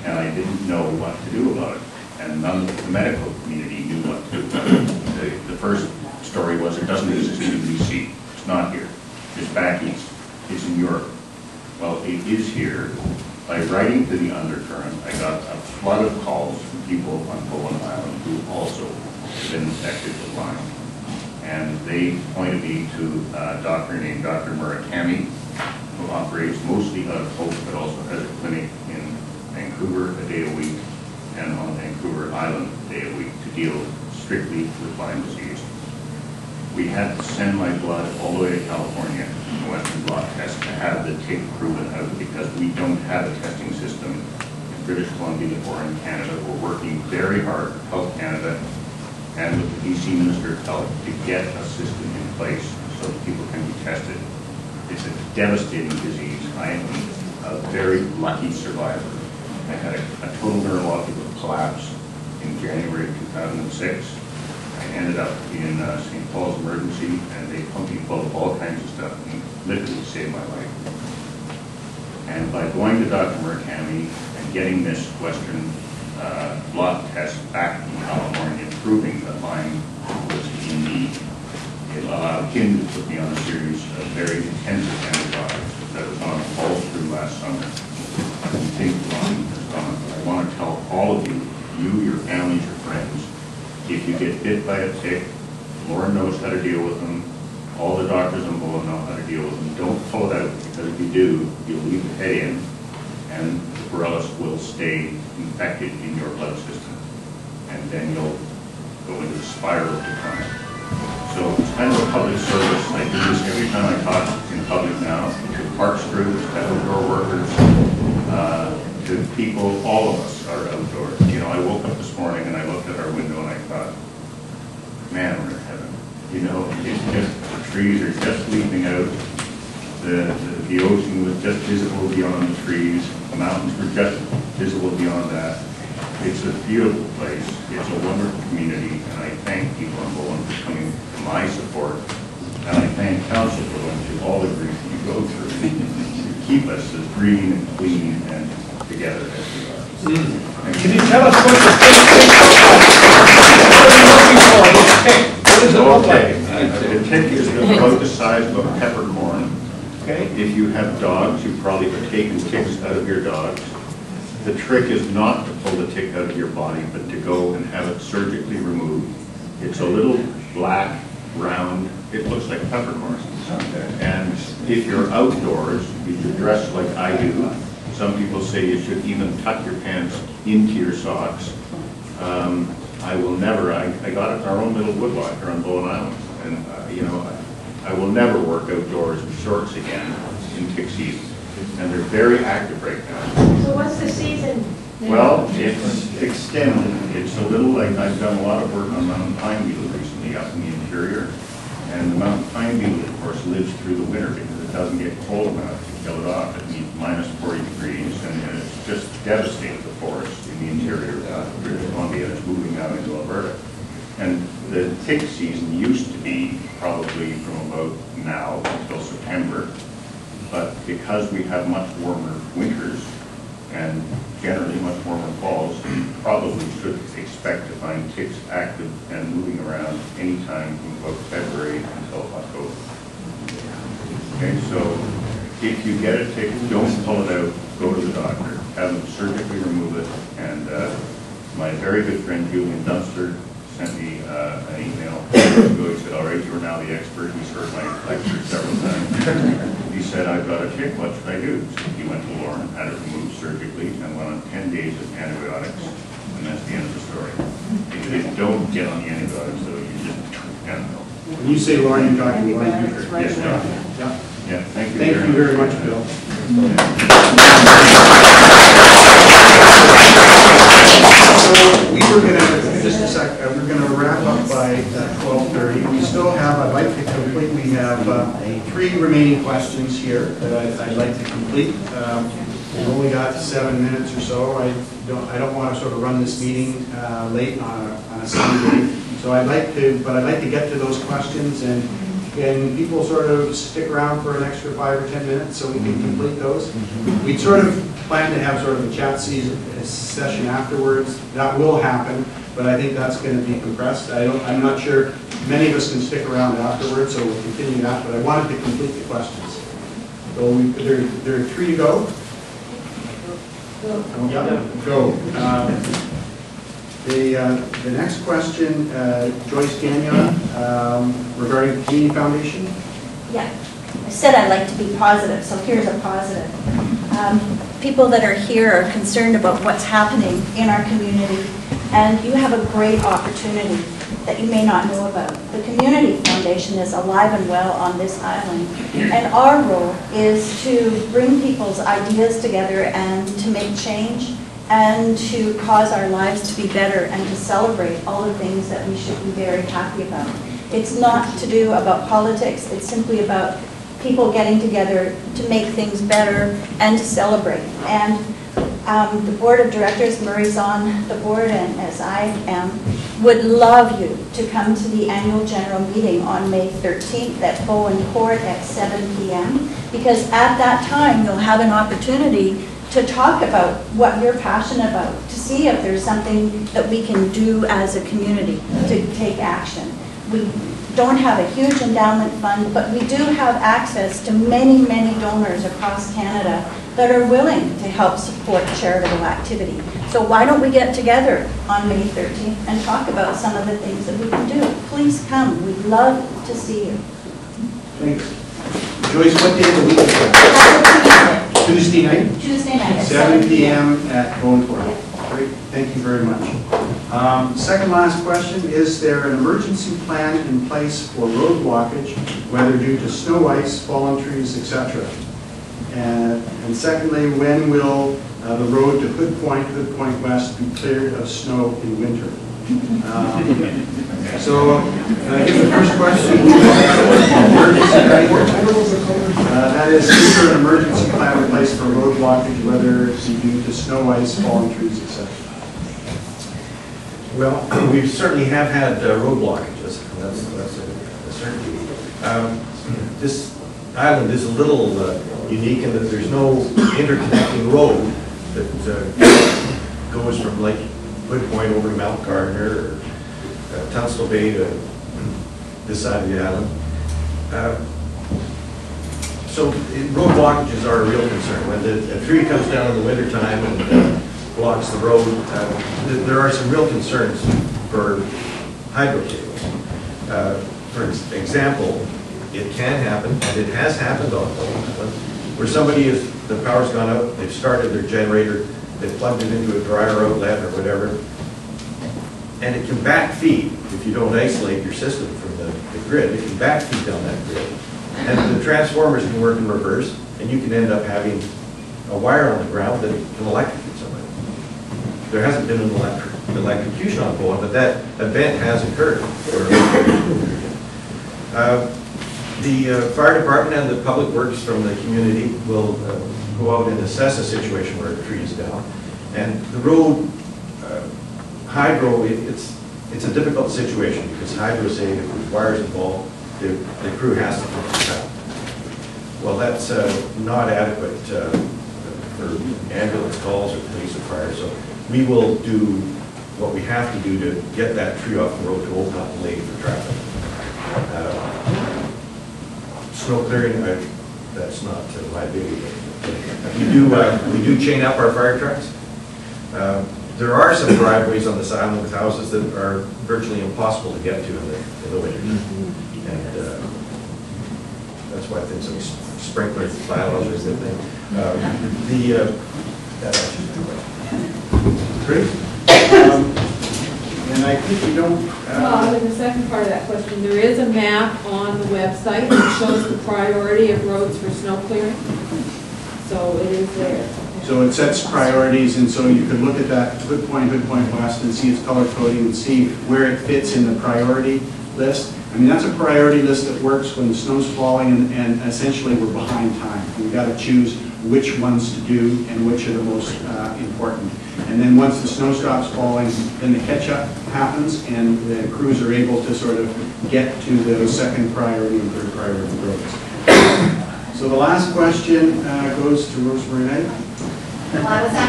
and I didn't know what to do about it. And none of the medical community knew what to do about it. The first story was it doesn't exist in BC. It's not here. It's back east. It's in Europe. Well, it is here. By writing to the Undercurrent, I got a flood of calls from people on Bowen Island who also have been infected with Lyme. And they pointed me to a doctor named Dr. Murakami, who operates mostly out of Hope, but also has a clinic in Vancouver a day a week and on Vancouver Island a day a week to deal strictly with Lyme disease. We had to send my blood all the way to California, Western blot test, to have the tick proven out because we don't have a testing system in British Columbia or in Canada. We're working very hard with Health Canada and with the BC Minister of Health to get a system in place so that people can be tested. It's a devastating disease. I am a very lucky survivor. I had a total neurological collapse in January of 2006. I ended up in St. Paul's Emergency, and they pumped me full of all kinds of stuff and literally saved my life. And by going to Dr. Murakami and getting this Western blot test back from California, proving that Lyme was in me, it allowed him to put me on a series of very intensive antibiotics that was on all through last summer. I think Lyme has gone, but I want to tell all of you, your families, your friends, if you get bit by a tick, Lauren knows how to deal with them. All the doctors in Bowen know how to deal with them. Don't pull it out, because if you do, you'll leave the head in, and the Borrelia will stay infected in your blood system. And then you'll go into a spiral of decline. So it's kind of a public service. I do this every time I talk in public now, to parks crews, to outdoor workers, to people, all of us are outdoors. You know, I woke up this morning and I looked at our window and I thought, man, we're in heaven. You know, it's just, the trees are just leafing out. The ocean was just visible beyond the trees. The mountains were just visible beyond that. It's a beautiful place. It's a wonderful community, and I thank people in Bowen for coming to my support. And I thank council for going through all the grief you go through to keep us as green and clean and together as we are. Can you tell us what the tick? What does it look like? The tick is about the size of a peppercorn. Okay. If you have dogs, you probably have taken ticks out of your dogs. The trick is not to pull the tick out of your body, but to go and have it surgically removed. It's a little black, round, it looks like peppercorn. And if you're outdoors, you should dress like I do. Some people say you should even tuck your pants into your socks. I will never, I got our own little woodlocker on Bowen Island, and you know, I will never work outdoors in shorts again in tick season. And they're very active right now. So what's the season? Well, it's extended. It's a little like I've done a lot of work on mountain pine beetle recently up in the interior. And the mountain pine beetle, of course, lives through the winter because it doesn't get cold enough to kill it off. It needs minus 40 degrees, and it's just devastated the forest in the interior of British Columbia, and it's moving out into Alberta. And the tick season used to be probably from about now until September. But because we have much warmer winters and generally much warmer falls, you probably should expect to find ticks active and moving around anytime from about February until October. Okay, so if you get a tick, don't pull it out, go to the doctor, have them surgically remove it. And my very good friend Julian Dunster sent me an email. He said, all right, you are now the expert. He's heard my lecture several times. He said, I've got a tick, what should I do? So he went to Lauren, had it removed surgically, and went on 10 days of antibiotics, and that's the end of the story. If you don't get on the antibiotics, though, you just can't know. When you say Lauren, you're talking Lauren Bucher. Yes, Doctor. Yeah. Yeah, thank you. Thank you very much, Bill. So we were going to, just a sec, we're going to wrap up by 12:30. We still have, I'd like to complete, we have 3 remaining questions here that I'd like to complete. We've only got 7 minutes or so. I don't want to sort of run this meeting late on a Sunday. So I'd like to get to those questions, and Can people sort of stick around for an extra 5 or 10 minutes so we can complete those? We'd sort of plan to have sort of a chat session afterwards. That will happen, but I think that's going to be compressed. I'm not sure many of us can stick around afterwards, so we'll continue that, but I wanted to complete the questions. So there are 3 to go. Yeah, go. The next question, Joyce Gagnon, regarding the Community Foundation. Yeah, I said I'd like to be positive, so here's a positive. People that are here are concerned about what's happening in our community, and you have a great opportunity that you may not know about. The Community Foundation is alive and well on this island, and our role is to bring people's ideas together and to make change and to cause our lives to be better and to celebrate all the things that we should be very happy about. It's not to do about politics, it's simply about people getting together to make things better and to celebrate. And the board of directors, Murray's on the board and as I am, would love you to come to the annual general meeting on May 13th at Bowen Court at 7 p.m. because at that time you'll have an opportunity to talk about what you're passionate about, to see if there's something that we can do as a community to take action. We don't have a huge endowment fund, but we do have access to many, many donors across Canada that are willing to help support charitable activity. So why don't we get together on May 13th and talk about some of the things that we can do? Please come. We'd love to see you. Thanks. Joyce, what day of the week is that? Tuesday night? Tuesday night at 7 p.m. at Bowen Court. Great, thank you very much. Second last question, is there an emergency plan in place for road blockage, whether due to snow, ice, fallen trees, etc.? And secondly, when will the road to Hood Point West be cleared of snow in winter? So, I guess the first question, that is, is there an emergency plan in place for road blockage, whether it's due to snow, ice, fallen trees, etc.? Well, we certainly have had road blockages. That's a certainty. This island is a little unique in that there's no interconnecting road that goes from Lake Hood Point over to Mount Gardner or Tunstall Bay to this side of the island. So road blockages are a real concern. When a tree comes down in the wintertime and blocks the road, there are some real concerns for hydro cables. For example, it can happen, and it has happened on Bowen Island, where the power's gone out, they've started their generator, they've plugged it into a dryer outlet or whatever, and it can backfeed if you don't isolate your system from the grid. It can backfeed down that grid. And the transformers can work in reverse, and you can end up having a wire on the ground that can electrocute somebody. There hasn't been an electrocution on Bowen, but that event has occurred. The fire department and the public works from the community will go out and assess a situation where a tree is down. And the road, hydro, it's a difficult situation because hydro say if there's wires involved, the crew has to put this out. Well, that's not adequate for ambulance calls or police or fire. So we will do what we have to do to get that tree off the road to open up the lane for traffic. Snow clearing, that's not my baby. We do chain up our fire trucks. There are some driveways on this island with houses that are virtually impossible to get to in the winter. And that's why things like sprinklers, flat is a good thing. Great. And I think we don't... the second part of that question, there is a map on the website that shows the priority of roads for snow clearing. So it is there. So it sets priorities, and so you can look at that Hood Point West and see its color coding and see where it fits in the priority list. I mean, that's a priority list that works when the snow's falling and essentially we're behind time. We've got to choose which ones to do and which are the most important. And then once the snow stops falling, then the catch-up happens and the crews are able to sort of get to the second priority and third priority roads. So the last question goes to Rosemary Knight. Well, I was actually